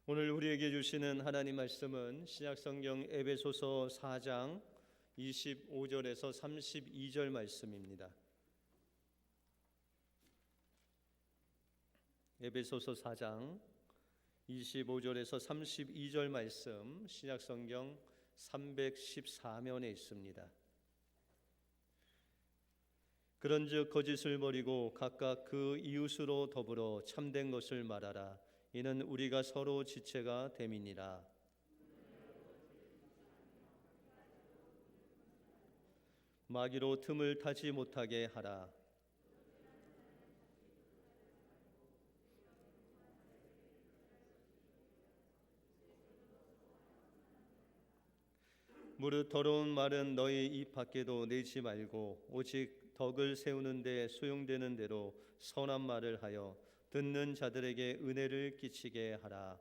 오늘 우리에게 주시는 하나님 말씀은 신약성경 에베소서 4장 25절에서 32절 말씀입니다. 에베소서 4장 25절에서 32절 말씀, 신약성경 314면에 있습니다. 그런즉 거짓을 버리고 각각 그 이웃으로 더불어 참된 것을 말하라. 이는 우리가 서로 지체가 됨이니라. 마귀로 틈을 타지 못하게 하라. 무릇 더러운 말은 너희 입 밖에도 내지 말고 오직 덕을 세우는 데 소용되는 대로 선한 말을 하여 듣는 자들에게 은혜를 끼치게 하라.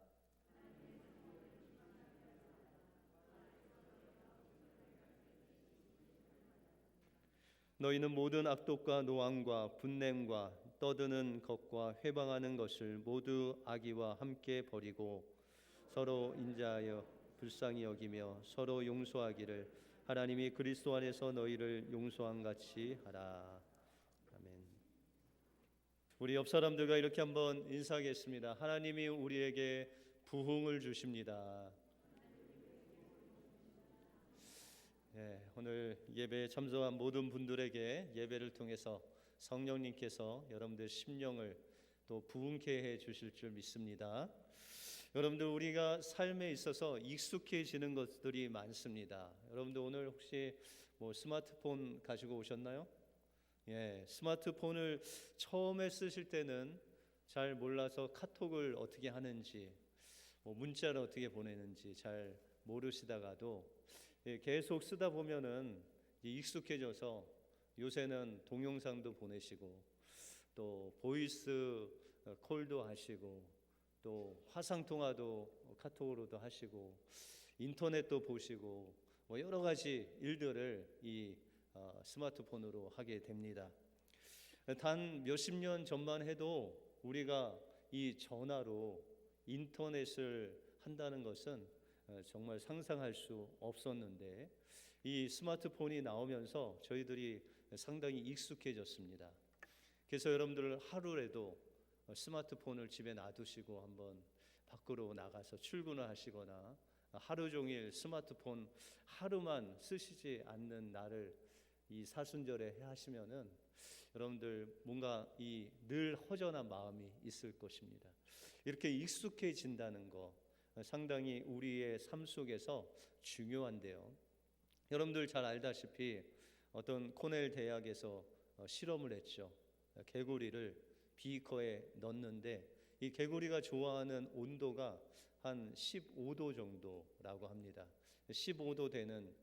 너희는 모든 악독과 노함과 분냄과 떠드는 것과 회방하는 것을 모두 악의와 함께 버리고 서로 인자하여 불쌍히 여기며 서로 용서하기를 하나님이 그리스도 안에서 너희를 용서한 같이 하라. 아멘. 우리 옆 사람들과 이렇게 한번 인사하겠습니다. 하나님이 우리에게 부흥을 주십니다. 오늘 예배에 참석한 모든 분들에게 예배를 통해서 성령님께서 여러분들 심령을 또 부흥케 해 주실 줄 믿습니다. 여러분들, 우리가 삶에 있어서 익숙해지는 것들이 많습니다. 여러분들 오늘 혹시 스마트폰 가지고 오셨나요? 스마트폰을 처음에 쓰실 때는 잘 몰라서 카톡을 어떻게 하는지, 문자를 어떻게 보내는지 잘 모르시다가도 계속 쓰다 보면은 익숙해져서 요새는 동영상도 보내시고 또 보이스 콜도 하시고 또 화상통화도 카톡으로도 하시고 인터넷도 보시고 여러 가지 일들을 이 스마트폰으로 하게 됩니다. 단 몇십 년 전만 해도 우리가 이 전화로 인터넷을 한다는 것은 정말 상상할 수 없었는데 이 스마트폰이 나오면서 저희들이 상당히 익숙해졌습니다. 그래서 여러분들 하루라도 스마트폰을 집에 놔두시고 한번 밖으로 나가서 출근을 하시거나 하루 종일 스마트폰 하루만 쓰시지 않는 날을 이 사순절에 하시면은 여러분들 뭔가 이 늘 허전한 마음이 있을 것입니다. 이렇게 익숙해진다는 거 상당히 우리의 삶 속에서 중요한데요. 여러분들 잘 알다시피 어떤 코넬 대학에서 실험을 했죠. 개구리를 비커에 넣는데 이 개구리가 좋아하는 온도가 한 15도 정도라고 합니다. 15도 되는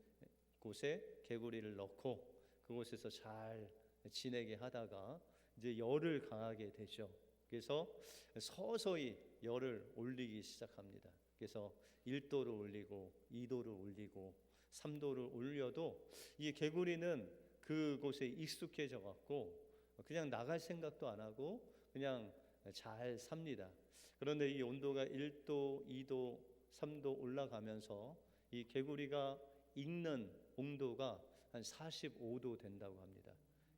곳에 개구리를 넣고 그곳에서 잘 지내게 하다가 이제 열을 가하게 되죠. 그래서 서서히 열을 올리기 시작합니다. 그래서 1도를 올리고 2도를 올리고 3도를 올려도 이 개구리는 그곳에 익숙해져 갖고 그냥 나갈 생각도 안 하고 그냥 잘 삽니다. 그런데 이 온도가 1도, 2도, 3도 올라가면서 이 개구리가 익는 온도가 한 45도 된다고 합니다.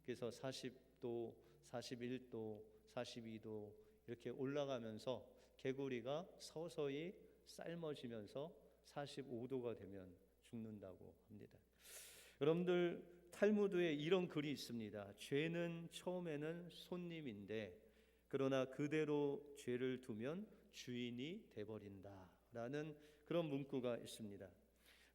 그래서 40도, 41도, 42도 이렇게 올라가면서 개구리가 서서히 삶아지면서 45도가 되면 죽는다고 합니다. 여러분들, 탈무드에 이런 글이 있습니다. 죄는 처음에는 손님인데 그러나 그대로 죄를 두면 주인이 돼버린다 라는 그런 문구가 있습니다.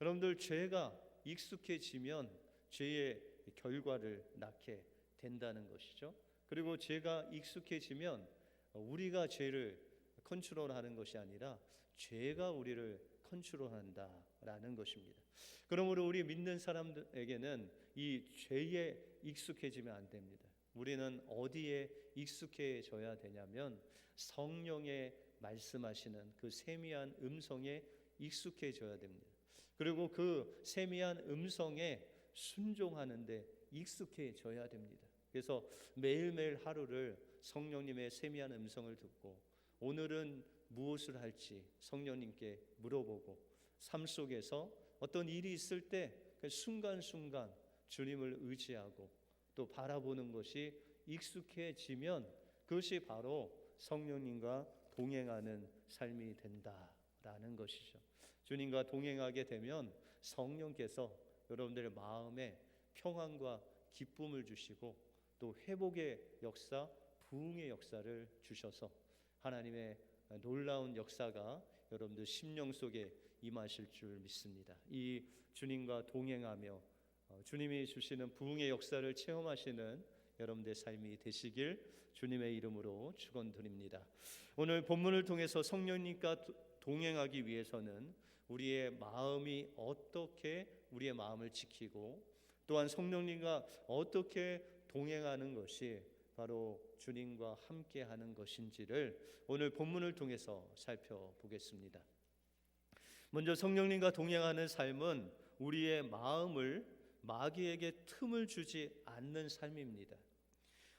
여러분들, 죄가 익숙해지면 죄의 결과를 낳게 된다는 것이죠. 그리고 죄가 익숙해지면 우리가 죄를 컨트롤하는 것이 아니라 죄가 우리를 컨트롤한다라는 것입니다. 그러므로 우리 믿는 사람들에게는 이 죄에 익숙해지면 안 됩니다. 우리는 어디에 익숙해져야 되냐면 성령의 말씀하시는 그 세미한 음성에 익숙해져야 됩니다. 그리고 그 세미한 음성에 순종하는데 익숙해져야 됩니다. 그래서 매일매일 하루를 성령님의 세미한 음성을 듣고 오늘은 무엇을 할지 성령님께 물어보고 삶 속에서 어떤 일이 있을 때 그 순간순간 주님을 의지하고 또 바라보는 것이 익숙해지면 그것이 바로 성령님과 동행하는 삶이 된다라는 것이죠. 주님과 동행하게 되면 성령께서 여러분들의 마음에 평안과 기쁨을 주시고 또 회복의 역사, 부흥의 역사를 주셔서 하나님의 놀라운 역사가 여러분들 심령 속에 임하실 줄 믿습니다. 이 주님과 동행하며 주님이 주시는 부흥의 역사를 체험하시는 여러분들의 삶이 되시길 주님의 이름으로 축원드립니다. 오늘 본문을 통해서 성령님과 동행하기 위해서는 우리의 마음이 어떻게 우리의 마음을 지키고 또한 성령님과 어떻게 동행하는 것이 바로 주님과 함께하는 것인지를 오늘 본문을 통해서 살펴보겠습니다. 먼저 성령님과 동행하는 삶은 우리의 마음을 마귀에게 틈을 주지 않는 삶입니다.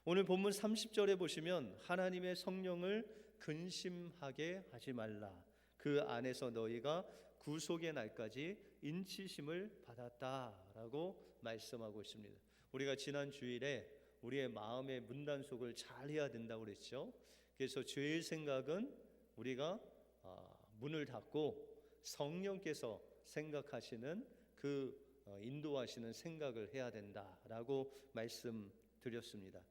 오늘 본문 30절에 보시면 하나님의 성령을 근심하게 하지 말라. 그 안에서 너희가 구속의 날까지 인치심을 받았다라고 말씀하고 있습니다. 우리가 지난 주일에 우리의 마음의 문단속을 잘 해야 된다고 그랬죠. 그래서 죄의 생각은 우리가 문을 닫고 성령께서 생각하시는 그 인도하시는 생각을 해야 된다라고 말씀드렸습니다.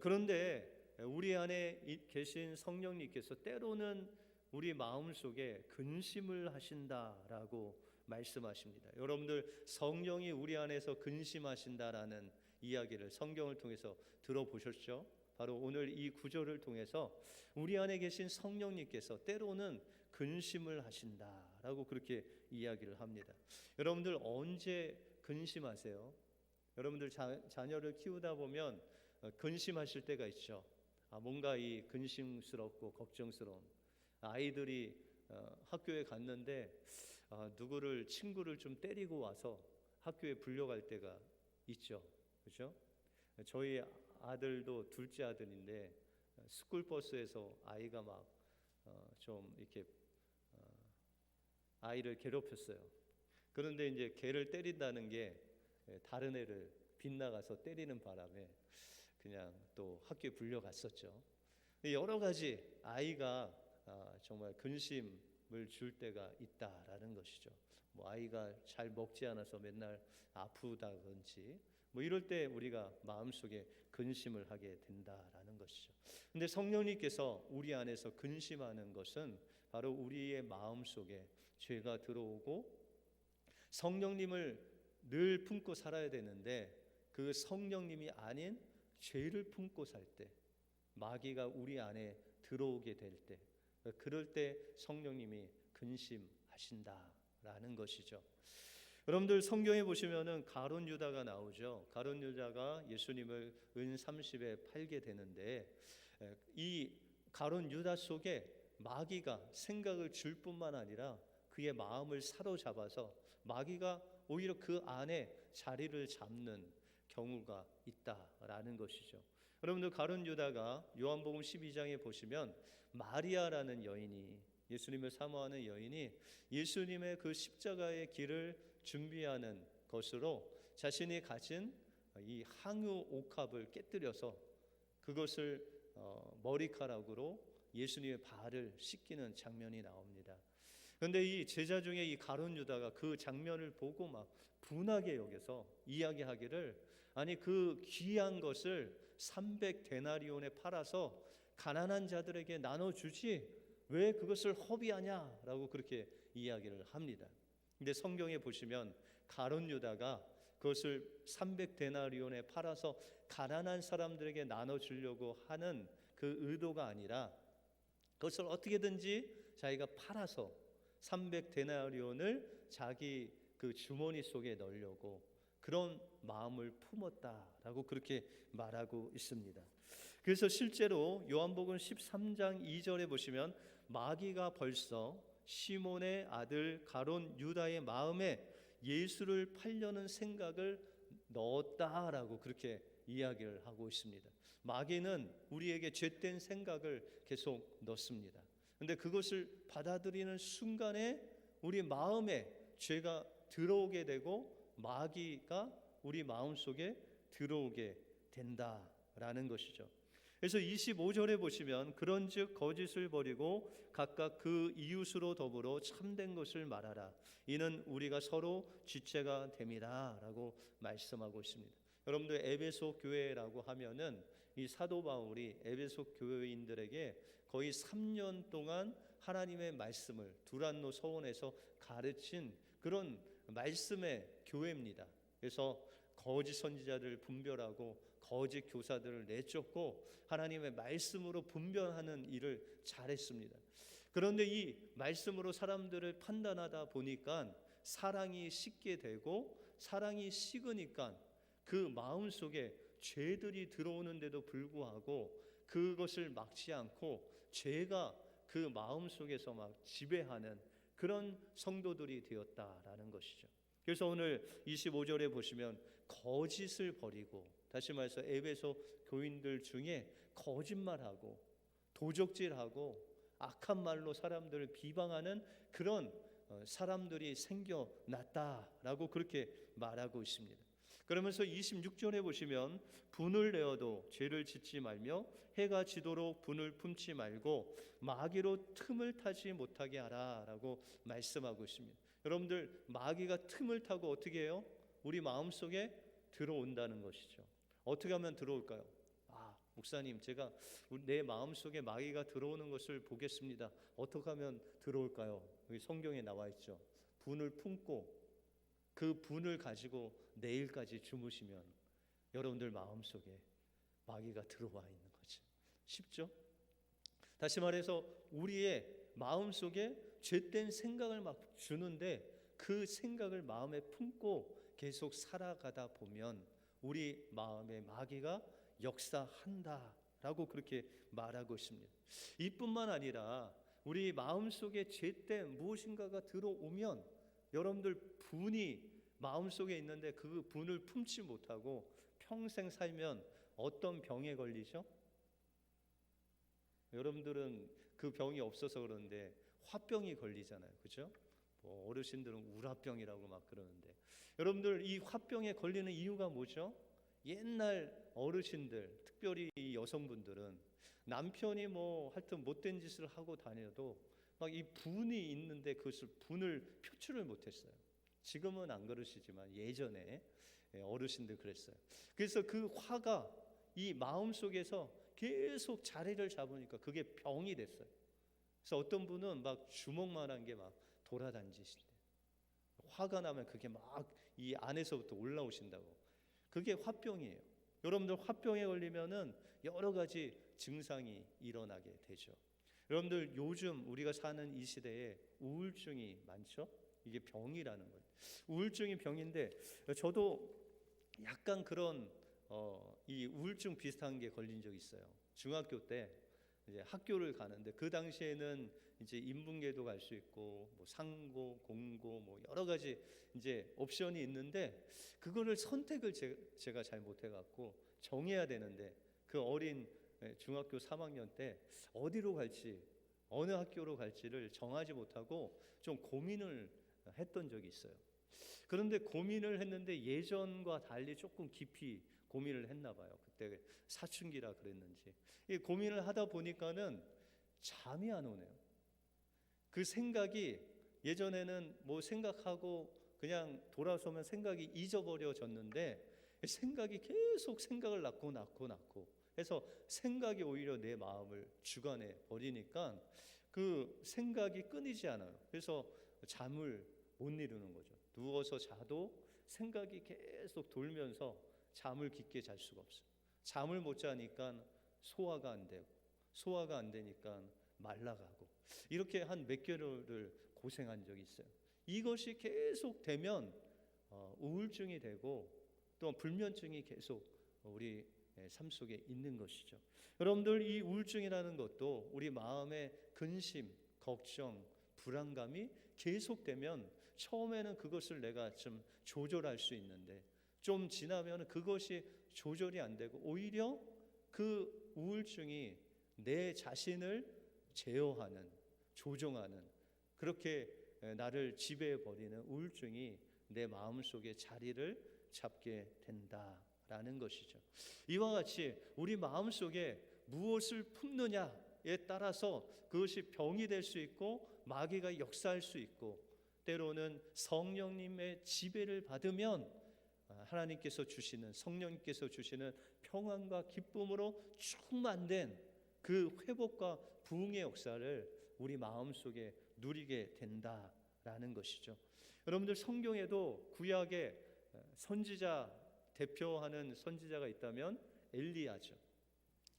그런데 우리 안에 계신 성령님께서 때로는 우리 마음속에 근심을 하신다라고 말씀하십니다. 여러분들 성령이 우리 안에서 근심하신다라는 이야기를 성경을 통해서 들어보셨죠? 바로 오늘 이 구절을 통해서 우리 안에 계신 성령님께서 때로는 근심을 하신다라고 그렇게 이야기를 합니다. 여러분들 언제 근심하세요? 여러분들 자녀를 키우다 보면 근심하실 때가 있죠. 뭔가 이 근심스럽고 걱정스러운 아이들이 학교에 갔는데 누구를 친구를 좀 때리고 와서 학교에 불려갈 때가 있죠. 그렇죠? 저희 아들도 둘째 아들인데 스쿨버스에서 아이가 막 좀 이렇게 아이를 괴롭혔어요. 그런데 이제 걔를 때린다는 게 다른 애를 빗나가서 때리는 바람에 그냥 또 학교에 불려갔었죠. 여러 가지 아이가 정말 근심을 줄 때가 있다라는 것이죠. 뭐 아이가 잘 먹지 않아서 맨날 아프다든지 뭐 이럴 때 우리가 마음속에 근심을 하게 된다라는 것이죠. 근데 성령님께서 우리 안에서 근심하는 것은 바로 우리의 마음속에 죄가 들어오고 성령님을 늘 품고 살아야 되는데 그 성령님이 아닌 죄를 품고 살 때 마귀가 우리 안에 들어오게 될 때 그럴 때 성령님이 근심하신다라는 것이죠. 여러분들 성경에 보시면은 가룟 유다가 나오죠. 가룟 유다가 예수님을 은 30에 팔게 되는데 이 가룟 유다 속에 마귀가 생각을 줄 뿐만 아니라 그의 마음을 사로잡아서 마귀가 오히려 그 안에 자리를 잡는 경우가 있다라는 것이죠. 여러분들 가룟 유다가 요한복음 12장에 보시면 마리아라는 여인이 예수님을 사모하는 여인이 예수님의 그 십자가의 길을 준비하는 것으로 자신이 가진 이 항유 옥합을 깨뜨려서 그것을 머리카락으로 예수님의 발을 씻기는 장면이 나옵니다. 그런데 이 제자 중에 이 가룟 유다가 그 장면을 보고 막 분하게 여겨서 이야기하기를 아니 그 귀한 것을 300데나리온에 팔아서 가난한 자들에게 나눠주지 왜 그것을 허비하냐라고 그렇게 이야기를 합니다. 근데 성경에 보시면 가룟 유다가 그것을 300데나리온에 팔아서 가난한 사람들에게 나눠주려고 하는 그 의도가 아니라 그것을 어떻게든지 자기가 팔아서 300데나리온을 자기 그 주머니 속에 넣으려고 그런 마음을 품었다라고 그렇게 말하고 있습니다. 그래서 실제로 요한복음 13장 2절에 보시면 마귀가 벌써 시몬의 아들 가룟 유다의 마음에 예수를 팔려는 생각을 넣었다라고 그렇게 이야기를 하고 있습니다. 마귀는 우리에게 죄된 생각을 계속 넣습니다. 근데 그것을 받아들이는 순간에 우리 마음에 죄가 들어오게 되고 마귀가 우리 마음속에 들어오게 된다라는 것이죠. 그래서 25절에 보시면 그런즉 거짓을 버리고 각각 그 이웃으로 더불어 참된 것을 말하라. 이는 우리가 서로 지체가 됨이라라고 말씀하고 있습니다. 여러분들 에베소 교회라고 하면은 이 사도 바울이 에베소 교회인들에게 거의 3년 동안 하나님의 말씀을 두란노 서원에서 가르친 그런 말씀의 교회입니다. 그래서 거짓 선지자들을 분별하고 거짓 교사들을 내쫓고 하나님의 말씀으로 분별하는 일을 잘했습니다. 그런데 이 말씀으로 사람들을 판단하다 보니까 사랑이 식게 되고 사랑이 식으니까 그 마음속에 죄들이 들어오는데도 불구하고 그것을 막지 않고 죄가 그 마음속에서 막 지배하는 그런 성도들이 되었다라는 것이죠. 그래서 오늘 25절에 보시면 거짓을 버리고, 다시 말해서 에베소 교인들 중에 거짓말하고 도적질하고 악한 말로 사람들을 비방하는 그런 사람들이 생겨났다라고 그렇게 말하고 있습니다. 그러면서 26절에 보시면 분을 내어도 죄를 짓지 말며 해가 지도록 분을 품지 말고 마귀로 틈을 타지 못하게 하라라고 말씀하고 있습니다. 여러분들, 마귀가 틈을 타고 어떻게 해요? 우리 마음속에 들어온다는 것이죠. 어떻게 하면 들어올까요? 목사님, 제가 내 마음속에 마귀가 들어오는 것을 보겠습니다. 어떻게 하면 들어올까요? 여기 성경에 나와 있죠. 분을 품고 그 분을 가지고 내일까지 주무시면 여러분들 마음속에 마귀가 들어와 있는 거죠. 쉽죠? 다시 말해서 우리의 마음속에 죄된 생각을 막 주는데 그 생각을 마음에 품고 계속 살아가다 보면 우리 마음에 마귀가 역사한다라고 그렇게 말하고 있습니다. 이뿐만 아니라 우리 마음속에 죄된 무엇인가가 들어오면 여러분들 분이 마음속에 있는데 그 분을 품지 못하고 평생 살면 어떤 병에 걸리죠? 여러분들은 그 병이 없어서 그러는데 화병이 걸리잖아요. 그렇죠? 어르신들은 우라병이라고 막 그러는데 여러분들 이 화병에 걸리는 이유가 뭐죠? 옛날 어르신들, 특별히 이 여성분들은 남편이 하여튼 못된 짓을 하고 다녀도 막 이 분이 있는데 그것을 분을 표출을 못했어요. 지금은 안 그러시지만 예전에 어르신들 그랬어요. 그래서 그 화가 이 마음 속에서 계속 자리를 잡으니까 그게 병이 됐어요. 그래서 어떤 분은 막 주먹만한 게 막 돌아다니시대. 화가 나면 그게 막 이 안에서부터 올라오신다고. 그게 화병이에요. 여러분들 화병에 걸리면은 여러 가지 증상이 일어나게 되죠. 여러분들 요즘 우리가 사는 이 시대에 우울증이 많죠? 이게 병이라는 거예요. 우울증이 병인데 저도 약간 그런 이 우울증 비슷한 게 걸린 적이 있어요. 중학교 때 이제 학교를 가는데 그 당시에는 이제 인문계도 갈 수 있고 상고, 공고 여러 가지 이제 옵션이 있는데 그거를 선택을 제가 잘 못해갖고 정해야 되는데 그 어린 중학교 3학년 때 어디로 갈지 어느 학교로 갈지를 정하지 못하고 좀 고민을 했던 적이 있어요. 그런데 고민을 했는데 예전과 달리 조금 깊이 고민을 했나 봐요. 그때 사춘기라 그랬는지. 이 고민을 하다 보니까는 잠이 안 오네요. 그 생각이 예전에는 생각하고 그냥 돌아서면 생각이 잊어버려졌는데 생각이 계속 생각을 낳고 해서 생각이 오히려 내 마음을 주관해 버리니까 그 생각이 끊이지 않아요. 그래서 잠을 못 이루는 거죠. 누워서 자도 생각이 계속 돌면서 잠을 깊게 잘 수가 없어요. 잠을 못 자니까 소화가 안 되고 소화가 안 되니까 말라가고 이렇게 한 몇 개월을 고생한 적이 있어요. 이것이 계속 되면 우울증이 되고 또 불면증이 계속 우리 삶 속에 있는 것이죠. 여러분들, 이 우울증이라는 것도 우리 마음의 근심, 걱정, 불안감이 계속되면 처음에는 그것을 내가 좀 조절할 수 있는데 좀 지나면 그것이 조절이 안 되고 오히려 그 우울증이 내 자신을 제어하는 조종하는, 그렇게 나를 지배해 버리는 우울증이 내 마음속에 자리를 잡게 된다라는 것이죠. 이와 같이 우리 마음속에 무엇을 품느냐에 따라서 그것이 병이 될 수 있고 마귀가 역사할 수 있고, 때로는 성령님의 지배를 받으면 하나님께서 주시는, 성령님께서 주시는 평안과 기쁨으로 충만된 그 회복과 부흥의 역사를 우리 마음속에 누리게 된다라는 것이죠. 여러분들, 성경에도 구약의 선지자, 대표하는 선지자가 있다면 엘리야죠.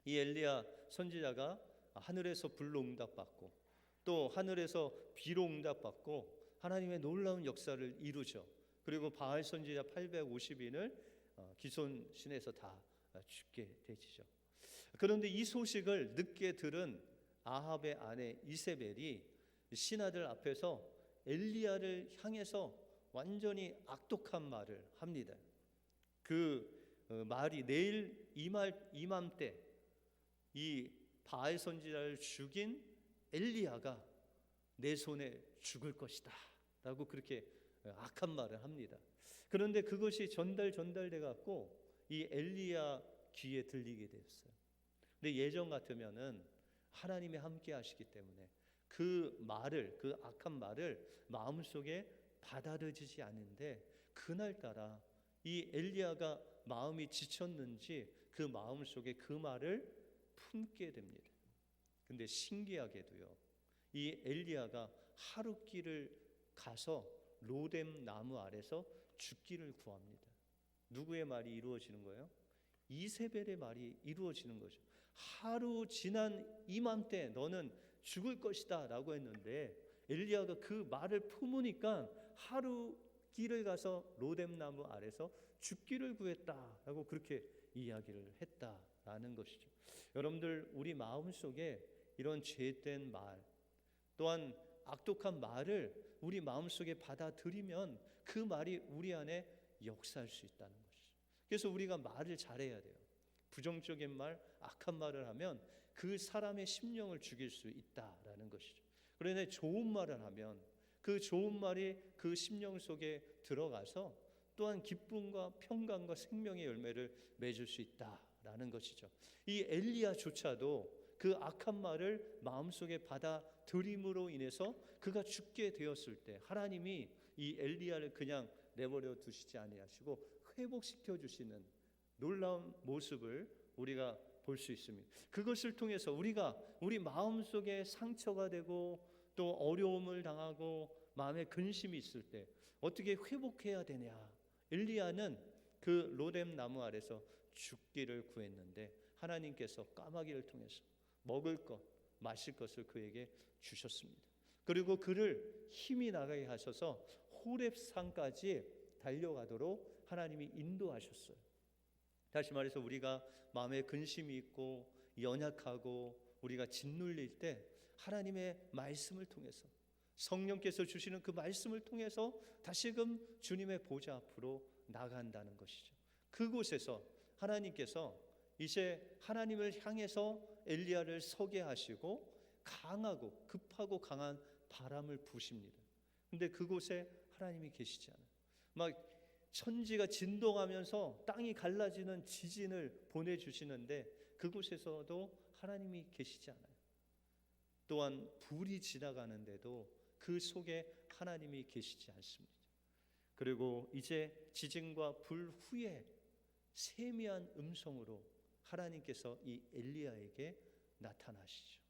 이 엘리야 선지자가 하늘에서 불로 응답받고 또 하늘에서 비로 응답받고 하나님의 놀라운 역사를 이루죠. 그리고 바알 선지자 850인을 기손신에서 다 죽게 되지죠. 그런데 이 소식을 늦게 들은 아합의 아내 이세벨이 신하들 앞에서 엘리야를 향해서 완전히 악독한 말을 합니다. 그 말이, 내일 이맘때 이 바알 선지자를 죽인 엘리야가 내 손에 죽을 것이다 라고 그렇게 악한 말을 합니다. 그런데 그것이 전달돼 갖고 이 엘리야 귀에 들리게 되었어요. 근데 예전 같으면은 하나님이 함께 하시기 때문에 그 말을, 그 악한 말을 마음속에 받아들이지 않는데, 그날따라 이 엘리야가 마음이 지쳤는지 그 마음속에 그 말을 품게 됩니다. 근데 신기하게도요, 이 엘리야가 하룻길을 가서 로뎀 나무 아래서 죽기를 구합니다. 누구의 말이 이루어지는 거예요? 이세벨의 말이 이루어지는 거죠. 하루 지난 이맘때 너는 죽을 것이다 라고 했는데 엘리야가 그 말을 품으니까 하루 길을 가서 로뎀 나무 아래서 죽기를 구했다 라고 그렇게 이야기를 했다라는 것이죠. 여러분들, 우리 마음속에 이런 죄된 말, 또한 악독한 말을 우리 마음속에 받아들이면 그 말이 우리 안에 역사할 수 있다는 것이죠. 그래서 우리가 말을 잘해야 돼요. 부정적인 말, 악한 말을 하면 그 사람의 심령을 죽일 수 있다라는 것이죠. 그런데 좋은 말을 하면 그 좋은 말이 그 심령 속에 들어가서 또한 기쁨과 평강과 생명의 열매를 맺을 수 있다라는 것이죠. 이 엘리야조차도 그 악한 말을 마음속에 받아들임으로 인해서 그가 죽게 되었을 때 하나님이 이 엘리야를 그냥 내버려 두시지 아니하시고 회복시켜 주시는 놀라운 모습을 우리가 볼 수 있습니다. 그것을 통해서 우리가 우리 마음속에 상처가 되고 또 어려움을 당하고 마음에 근심이 있을 때 어떻게 회복해야 되냐. 엘리야는 그 로뎀 나무 아래서 죽기를 구했는데 하나님께서 까마귀를 통해서 먹을 것, 마실 것을 그에게 주셨습니다. 그리고 그를 힘이 나가게 하셔서 호렙산까지 달려가도록 하나님이 인도하셨어요. 다시 말해서 우리가 마음에 근심이 있고 연약하고 우리가 짓눌릴 때 하나님의 말씀을 통해서, 성령께서 주시는 그 말씀을 통해서 다시금 주님의 보좌 앞으로 나간다는 것이죠. 그곳에서 하나님께서 이제 하나님을 향해서 엘리야를 서게 하시고 강하고 급하고 강한 바람을 부십니다. 근데 그곳에 하나님이 계시지 않아요. 막 천지가 진동하면서 땅이 갈라지는 지진을 보내주시는데 그곳에서도 하나님이 계시지 않아요. 또한 불이 지나가는데도 그 속에 하나님이 계시지 않습니다. 그리고 이제 지진과 불 후에 세미한 음성으로 하나님께서 이 엘리야에게 나타나시죠.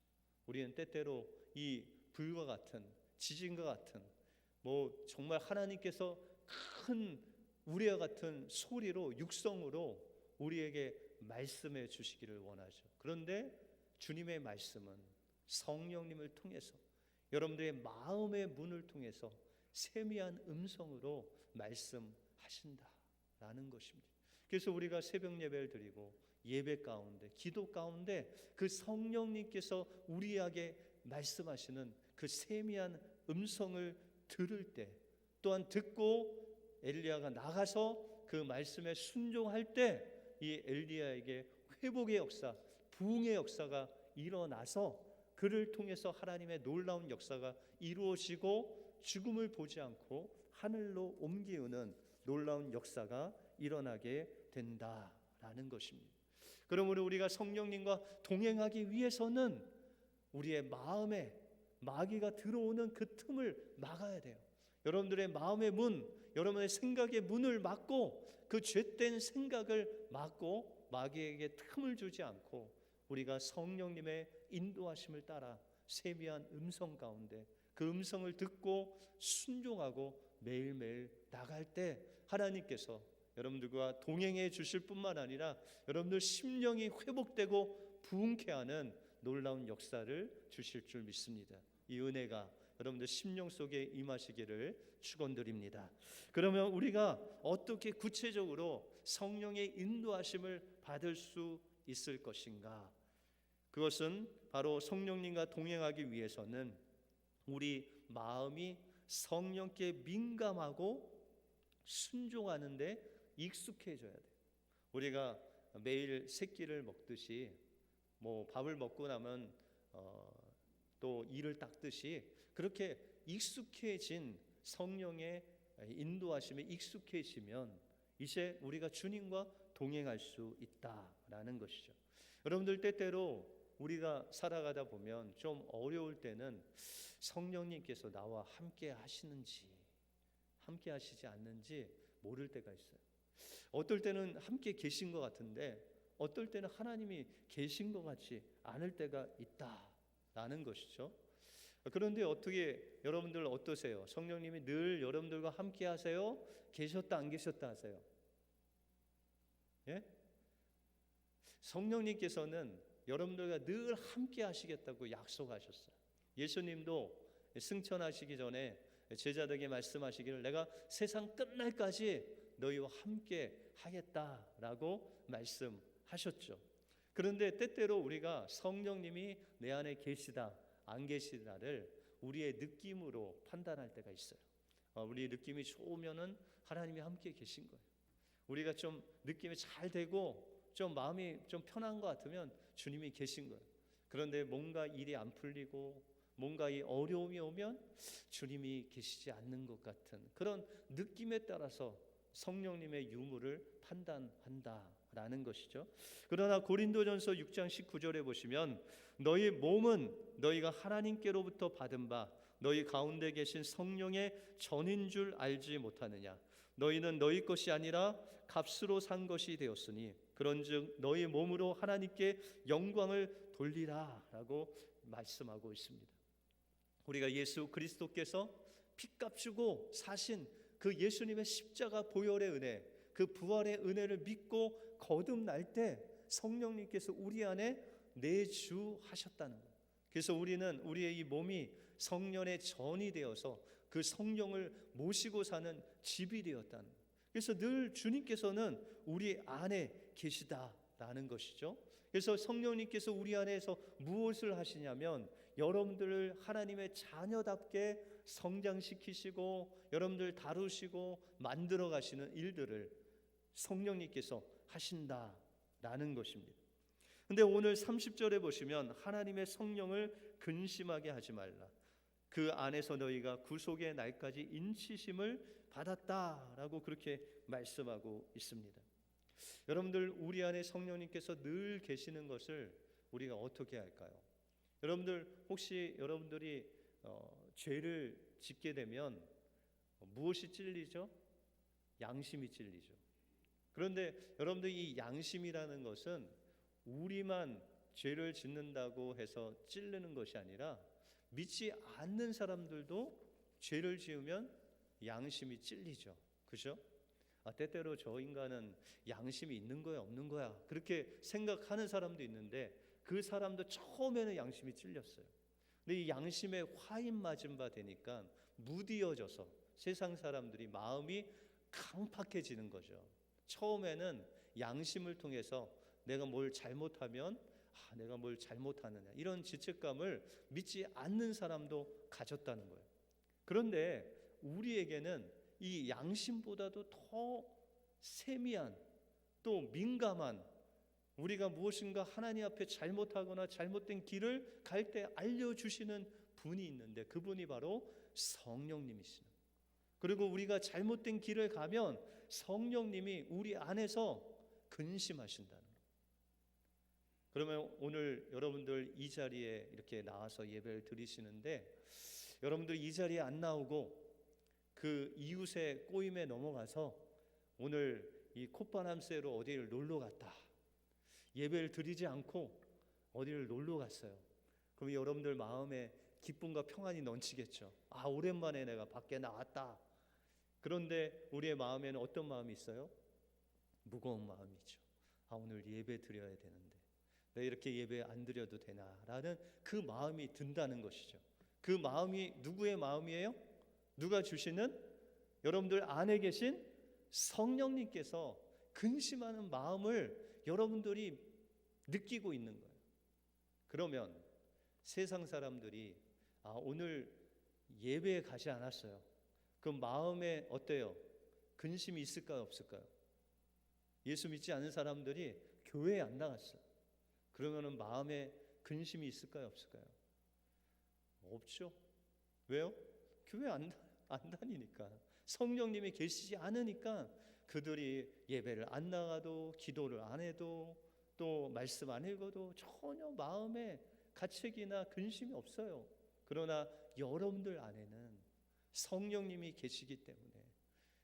우리는 때때로 이 불과 같은, 지진과 같은, 정말 하나님께서 큰 우리와 같은 소리로, 육성으로 우리에게 말씀해 주시기를 원하죠. 그런데 주님의 말씀은 성령님을 통해서, 여러분들의 마음의 문을 통해서 세미한 음성으로 말씀하신다라는 것입니다. 그래서 우리가 새벽 예배를 드리고 예배 가운데, 기도 가운데 그 성령님께서 우리에게 말씀하시는 그 세미한 음성을 들을 때, 또한 듣고 엘리야가 나가서 그 말씀에 순종할 때 이 엘리야에게 회복의 역사, 부흥의 역사가 일어나서 그를 통해서 하나님의 놀라운 역사가 이루어지고 죽음을 보지 않고 하늘로 옮기우는 놀라운 역사가 일어나게 된다라는 것입니다. 그러므로 우리가 성령님과 동행하기 위해서는 우리의 마음에 마귀가 들어오는 그 틈을 막아야 돼요. 여러분들의 마음의 문, 여러분의 생각의 문을 막고 그 죄된 생각을 막고 마귀에게 틈을 주지 않고 우리가 성령님의 인도하심을 따라 세미한 음성 가운데 그 음성을 듣고 순종하고 매일매일 나갈 때 하나님께서 여러분들과 동행해 주실 뿐만 아니라 여러분들 심령이 회복되고 부흥케 하는 놀라운 역사를 주실 줄 믿습니다. 이 은혜가 여러분들 심령 속에 임하시기를 축원드립니다. 그러면 우리가 어떻게 구체적으로 성령의 인도하심을 받을 수 있을 것인가? 그것은 바로 성령님과 동행하기 위해서는 우리 마음이 성령께 민감하고 순종하는 데 익숙해져야 돼요. 우리가 매일 세 끼를 먹듯이 밥을 먹고 나면 또 이를 닦듯이 그렇게 익숙해진 성령의 인도하심에 익숙해지면 이제 우리가 주님과 동행할 수 있다라는 것이죠. 여러분들 때때로 우리가 살아가다 보면 좀 어려울 때는 성령님께서 나와 함께 하시는지 함께 하시지 않는지 모를 때가 있어요. 어떨 때는 함께 계신 것 같은데 어떨 때는 하나님이 계신 것 같지 않을 때가 있다라는 것이죠. 그런데 어떻게 여러분들 어떠세요? 성령님이 늘 여러분들과 함께 하세요? 계셨다 안 계셨다 하세요? 예? 성령님께서는 여러분들과 늘 함께 하시겠다고 약속하셨어요. 예수님도 승천하시기 전에 제자들에게 말씀하시기를 내가 세상 끝날까지 너희와 함께 하겠다라고 말씀하셨죠. 그런데 때때로 우리가 성령님이 내 안에 계시다 안 계시다를 우리의 느낌으로 판단할 때가 있어요. 우리 느낌이 좋으면은 하나님이 함께 계신 거예요. 우리가 좀 느낌이 잘 되고 좀 마음이 좀 편한 것 같으면 주님이 계신 거예요. 그런데 뭔가 일이 안 풀리고 뭔가 이 어려움이 오면 주님이 계시지 않는 것 같은 그런 느낌에 따라서 성령님의 유무를 판단한다라는 것이죠. 그러나 고린도전서 6장 19절에 보시면 너희 몸은 너희가 하나님께로부터 받은 바 너희 가운데 계신 성령의 전인 줄 알지 못하느냐. 너희는 너희 것이 아니라 값으로 산 것이 되었으니 그런즉 너희 몸으로 하나님께 영광을 돌리라 라고 말씀하고 있습니다. 우리가 예수 그리스도께서 피값 주고 사신 그 예수님의 십자가 보혈의 은혜, 그 부활의 은혜를 믿고 거듭날 때 성령님께서 우리 안에 내주하셨다는 거예요. 그래서 우리는 우리의 이 몸이 성령의 전이 되어서 그 성령을 모시고 사는 집이 되었다는 거예요. 그래서 늘 주님께서는 우리 안에 계시다라는 것이죠. 그래서 성령님께서 우리 안에서 무엇을 하시냐면 여러분들을 하나님의 자녀답게 성장시키시고 여러분들 다루시고 만들어 가시는 일들을 성령님께서 하신다라는 것입니다. 근데 오늘 30절에 보시면 하나님의 성령을 근심하게 하지 말라. 그 안에서 너희가 구속의 날까지 인치심을 받았다라고 그렇게 말씀하고 있습니다. 여러분들 우리 안에 성령님께서 늘 계시는 것을 우리가 어떻게 할까요? 여러분들 혹시 여러분들이 죄를 짓게 되면 무엇이 찔리죠? 양심이 찔리죠. 그런데 여러분들 이 양심이라는 것은 우리만 죄를 짓는다고 해서 찔르는 것이 아니라 믿지 않는 사람들도 죄를 지으면 양심이 찔리죠. 그죠? 때때로 저 인간은 양심이 있는 거야 없는 거야 그렇게 생각하는 사람도 있는데 그 사람도 처음에는 양심이 찔렸어요. 근데 이 양심에 화인 맞은 바 되니까 무디어져서 세상 사람들이 마음이 강팍해지는 거죠. 처음에는 양심을 통해서 내가 뭘 잘못하면 내가 뭘 잘못하느냐 이런 죄책감을 믿지 않는 사람도 가졌다는 거예요. 그런데 우리에게는 이 양심보다도 더 세미한 또 민감한 우리가 무엇인가 하나님 앞에 잘못하거나 잘못된 길을 갈 때 알려주시는 분이 있는데 그분이 바로 성령님이시는. 그리고 우리가 잘못된 길을 가면 성령님이 우리 안에서 근심하신다는 거예요. 그러면 오늘 여러분들 이 자리에 이렇게 나와서 예배를 드리시는데 여러분들 이 자리에 안 나오고 그 이웃의 꼬임에 넘어가서 오늘 이 콧바람 쐬러 어디를 놀러 갔다, 예배를 드리지 않고 어디를 놀러 갔어요. 그럼 여러분들 마음에 기쁨과 평안이 넘치겠죠. 아, 오랜만에 내가 밖에 나왔다. 그런데 우리의 마음에는 어떤 마음이 있어요? 무거운 마음이죠. 아, 오늘 예배 드려야 되는데 내가 이렇게 예배 안 드려도 되나라는 그 마음이 든다는 것이죠. 그 마음이 누구의 마음이에요? 누가 주시는? 여러분들 안에 계신 성령님께서 근심하는 마음을 여러분들이 느끼고 있는 거예요. 그러면 세상 사람들이 오늘 예배에 가지 않았어요. 그 마음에 어때요? 근심이 있을까요? 없을까요? 예수 믿지 않은 사람들이 교회에 안 나갔어요. 그러면 마음에 근심이 있을까요? 없을까요? 없죠. 왜요? 교회 안 다니니까. 성령님이 계시지 않으니까 그들이 예배를 안 나가도 기도를 안 해도 또 말씀 안 읽어도 전혀 마음에 가책이나 근심이 없어요. 그러나 여러분들 안에는 성령님이 계시기 때문에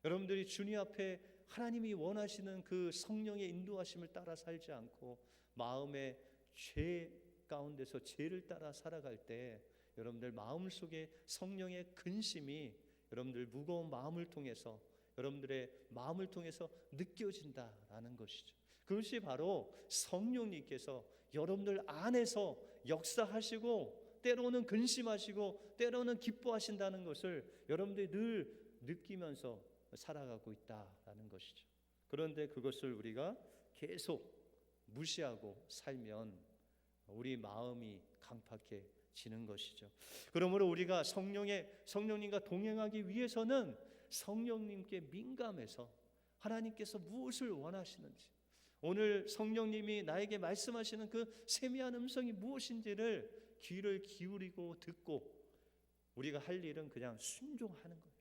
여러분들이 주님 앞에 하나님이 원하시는 그 성령의 인도하심을 따라 살지 않고 마음의 죄 가운데서 죄를 따라 살아갈 때 여러분들 마음속에 성령의 근심이 여러분들 무거운 마음을 통해서 여러분들의 마음을 통해서 느껴진다라는 것이죠. 그것이 바로 성령님께서 여러분들 안에서 역사하시고 때로는 근심하시고 때로는 기뻐하신다는 것을 여러분들이 늘 느끼면서 살아가고 있다라는 것이죠. 그런데 그것을 우리가 계속 무시하고 살면 우리 마음이 강팍해지는 것이죠. 그러므로 우리가 성령님과 동행하기 위해서는 성령님께 민감해서 하나님께서 무엇을 원하시는지, 오늘 성령님이 나에게 말씀하시는 그 세미한 음성이 무엇인지를 귀를 기울이고 듣고 우리가 할 일은 그냥 순종하는 거예요.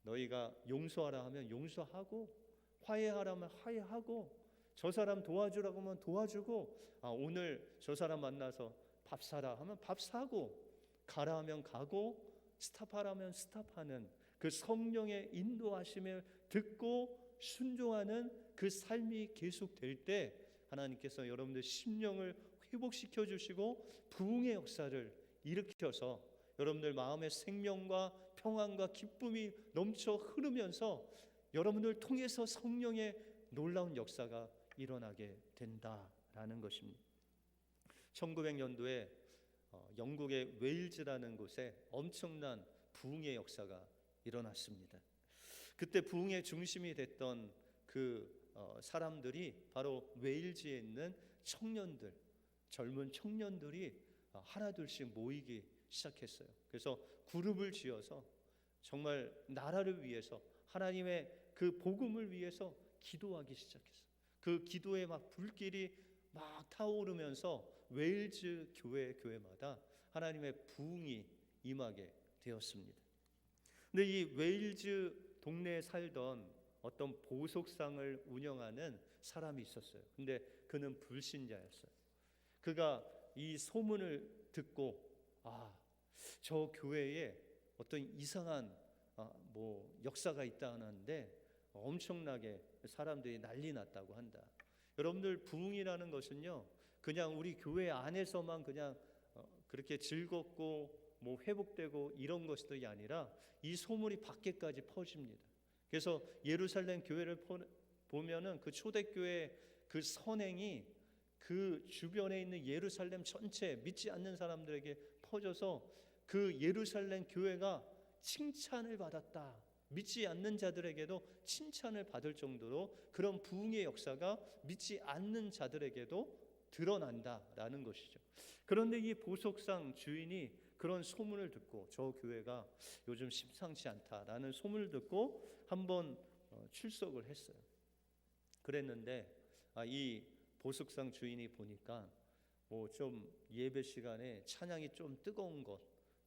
너희가 용서하라 하면 용서하고 화해하라 하면 화해하고 저 사람 도와주라고 하면 도와주고 오늘 저 사람 만나서 밥 사라 하면 밥 사고 가라 하면 가고 스탑하라 하면 스탑하는 그 성령의 인도하심을 듣고 순종하는 그 삶이 계속될 때 하나님께서 여러분들 심령을 회복시켜 주시고 부흥의 역사를 일으켜서 여러분들 마음의 생명과 평안과 기쁨이 넘쳐 흐르면서 여러분들 통해서 성령의 놀라운 역사가 일어나게 된다라는 것입니다. 1900년도에 영국의 웨일즈라는 곳에 엄청난 부흥의 역사가 일어났습니다. 그때 부흥의 중심이 됐던 그 사람들이 바로 웨일즈에 있는 청년들, 젊은 청년들이 하나둘씩 모이기 시작했어요. 그래서 그룹을 지어서 정말 나라를 위해서 하나님의 그 복음을 위해서 기도하기 시작했어요. 그 기도에 막 불길이 막 타오르면서 웨일즈 교회마다 하나님의 부흥이 임하게 되었습니다. 근데 이 웨일즈 동네에 살던 어떤 보석상을 운영하는 사람이 있었어요. 근데 그는 불신자였어요. 그가 이 소문을 듣고 저 교회에 어떤 이상한 역사가 있다 하는데 엄청나게 사람들이 난리 났다고 한다. 여러분들 부흥이라는 것은요 그냥 우리 교회 안에서만 그냥 그렇게 즐겁고 회복되고 이런 것들이 아니라 이 소문이 밖에까지 퍼집니다. 그래서 예루살렘 교회를 보면은 그 초대교회 그 선행이 그 주변에 있는 예루살렘 전체 믿지 않는 사람들에게 퍼져서 그 예루살렘 교회가 칭찬을 받았다. 믿지 않는 자들에게도 칭찬을 받을 정도로 그런 부흥의 역사가 믿지 않는 자들에게도 드러난다라는 것이죠. 그런데 이 보석상 주인이 그런 소문을 듣고 저 교회가 요즘 심상치 않다라는 소문을 듣고 한번 출석을 했어요. 그랬는데 이 보석상 주인이 보니까 뭐 좀 예배 시간에 찬양이 좀 뜨거운 것,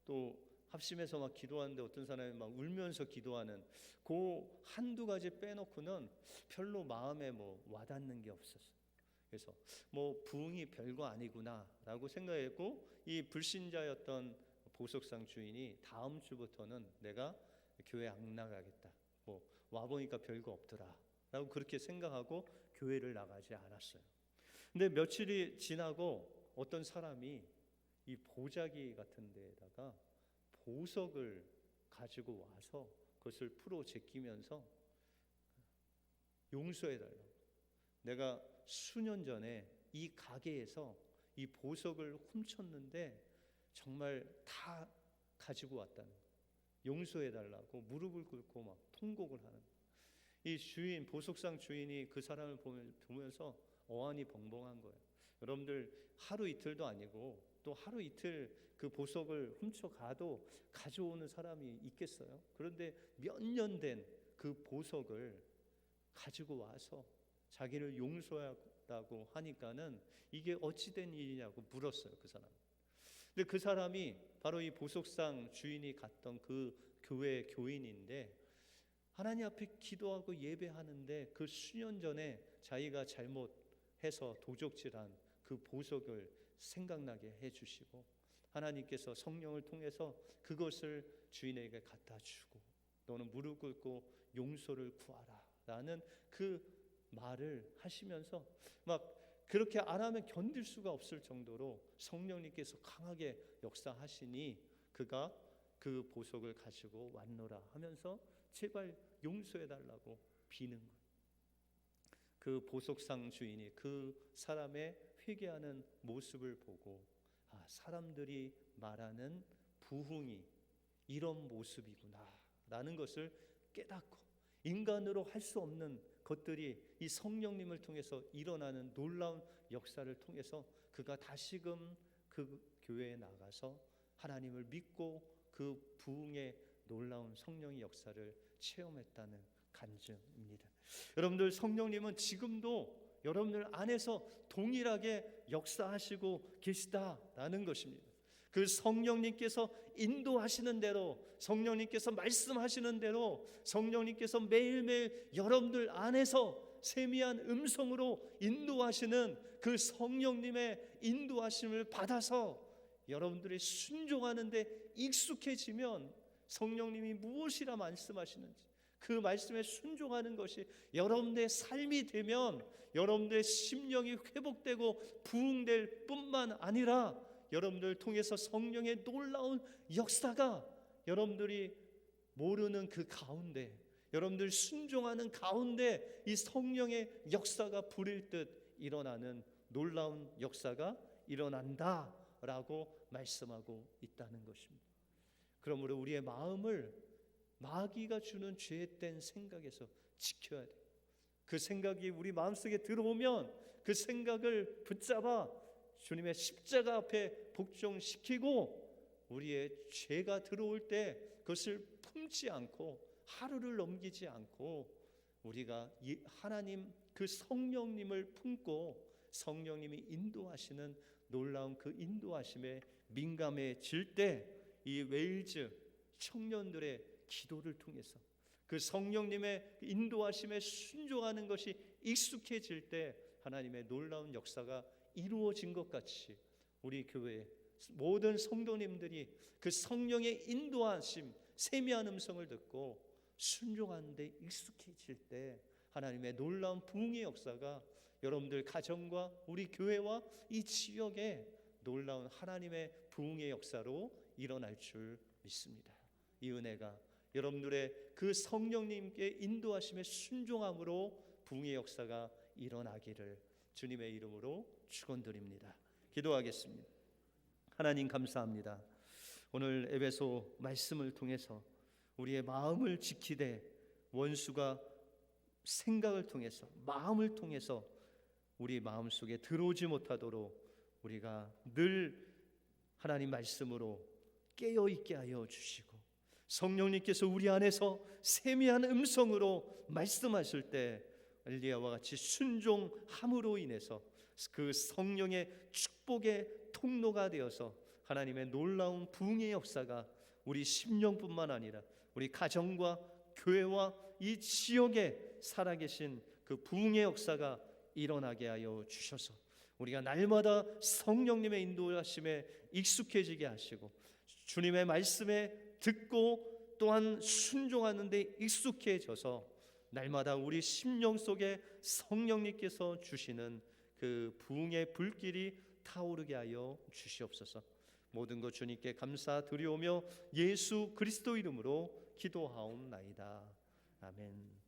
또 합심해서 막 기도하는데 어떤 사람이 막 울면서 기도하는 그 한두 가지 빼놓고는 별로 마음에 뭐 와닿는 게 없었어요. 그래서 뭐 부흥이 별거 아니구나라고 생각했고, 이 불신자였던 보석상 주인이 다음 주부터는 내가 교회 안 나가겠다, 뭐 와보니까 별거 없더라라고 그렇게 생각하고 교회를 나가지 않았어요. 근데 며칠이 지나고 어떤 사람이 이 보자기 같은 데에다가 보석을 가지고 와서 그것을 풀어 제끼면서 용서해달라고, 내가 수년 전에 이 가게에서 이 보석을 훔쳤는데 정말 다 가지고 왔다는 거예요. 용서해달라고 무릎을 꿇고 막 통곡을 하는 거예요. 이 주인, 보석상 주인이 그 사람을 보면서 어안이 벙벙한 거예요. 여러분들 하루 이틀도 아니고 또 하루 이틀 그 보석을 훔쳐가도 가져오는 사람이 있겠어요? 그런데 몇 년 된 그 보석을 가지고 와서 자기를 용서하다고 하니까는 이게 어찌된 일이냐고 물었어요, 그 사람. 근데 그 사람이 바로 이 보석상 주인이 갔던 그 교회 교인인데, 하나님 앞에 기도하고 예배하는데 그 수년 전에 자기가 잘못해서 도적질한 그 보석을 생각나게 해주시고, 하나님께서 성령을 통해서 그것을 주인에게 갖다 주고, 너는 무릎 꿇고 용서를 구하라 라는 그 말을 하시면서 막 그렇게 안 하면 견딜 수가 없을 정도로 성령님께서 강하게 역사하시니 그가 그 보석을 가지고 왔노라 하면서 제발 용서해달라고 비는 거예요. 그 보석상 주인이 그 사람의 회개하는 모습을 보고, 아, 사람들이 말하는 부흥이 이런 모습이구나 라는 것을 깨닫고, 인간으로 할 수 없는 것들이 이 성령님을 통해서 일어나는 놀라운 역사를 통해서 그가 다시금 그 교회에 나가서 하나님을 믿고 그 부흥의 놀라운 성령의 역사를 체험했다는 간증입니다. 여러분들, 성령님은 지금도 여러분들 안에서 동일하게 역사하시고 계시다라는 것입니다. 그 성령님께서 인도하시는 대로, 성령님께서 말씀하시는 대로, 성령님께서 매일매일 여러분들 안에서 세미한 음성으로 인도하시는 그 성령님의 인도하심을 받아서 여러분들이 순종하는 데 익숙해지면, 성령님이 무엇이라 말씀하시는지 그 말씀에 순종하는 것이 여러분들의 삶이 되면 여러분들의 심령이 회복되고 부흥될 뿐만 아니라 여러분들 통해서 성령의 놀라운 역사가 여러분들이 모르는 그 가운데, 여러분들 순종하는 가운데 이 성령의 역사가 불일 듯 일어나는 놀라운 역사가 일어난다라고 말씀하고 있다는 것입니다. 그러므로 우리의 마음을 마귀가 주는 죄된 생각에서 지켜야 돼요. 그 생각이 우리 마음속에 들어오면 그 생각을 붙잡아 주님의 십자가 앞에 복종시키고, 우리의 죄가 들어올 때 그것을 품지 않고 하루를 넘기지 않고 우리가 하나님 그 성령님을 품고 성령님이 인도하시는 놀라운 그 인도하심에 민감해질 때, 이 웨일즈 청년들의 기도를 통해서 그 성령님의 인도하심에 순종하는 것이 익숙해질 때 하나님의 놀라운 역사가 이루어진 것 같이 우리 교회 모든 성도님들이 그 성령의 인도하심, 세미한 음성을 듣고 순종하는 데 익숙해질 때 하나님의 놀라운 부흥의 역사가 여러분들 가정과 우리 교회와 이 지역에 놀라운 하나님의 부흥의 역사로 일어날 줄 믿습니다. 이 은혜가 여러분들의 그 성령님께 인도하심에 순종함으로 부흥의 역사가 일어나기를 주님의 이름으로 축원드립니다. 기도하겠습니다. 하나님, 감사합니다. 오늘 에베소 말씀을 통해서 우리의 마음을 지키되 원수가 생각을 통해서, 마음을 통해서 우리 마음속에 들어오지 못하도록 우리가 늘 하나님 말씀으로 깨어있게 하여 주시고, 성령님께서 우리 안에서 세미한 음성으로 말씀하실 때 엘리야와 같이 순종함으로 인해서 그 성령의 축복의 통로가 되어서 하나님의 놀라운 부흥의 역사가 우리 심령뿐만 아니라 우리 가정과 교회와 이 지역에 살아계신 그 부흥의 역사가 일어나게 하여 주셔서 우리가 날마다 성령님의 인도하심에 익숙해지게 하시고 주님의 말씀에 듣고 또한 순종하는 데 익숙해져서 날마다 우리 심령 속에 성령님께서 주시는 그 부흥의 불길이 타오르게 하여 주시옵소서. 모든 것 주님께 감사드리오며 예수 그리스도 이름으로 기도하옵나이다. 아멘.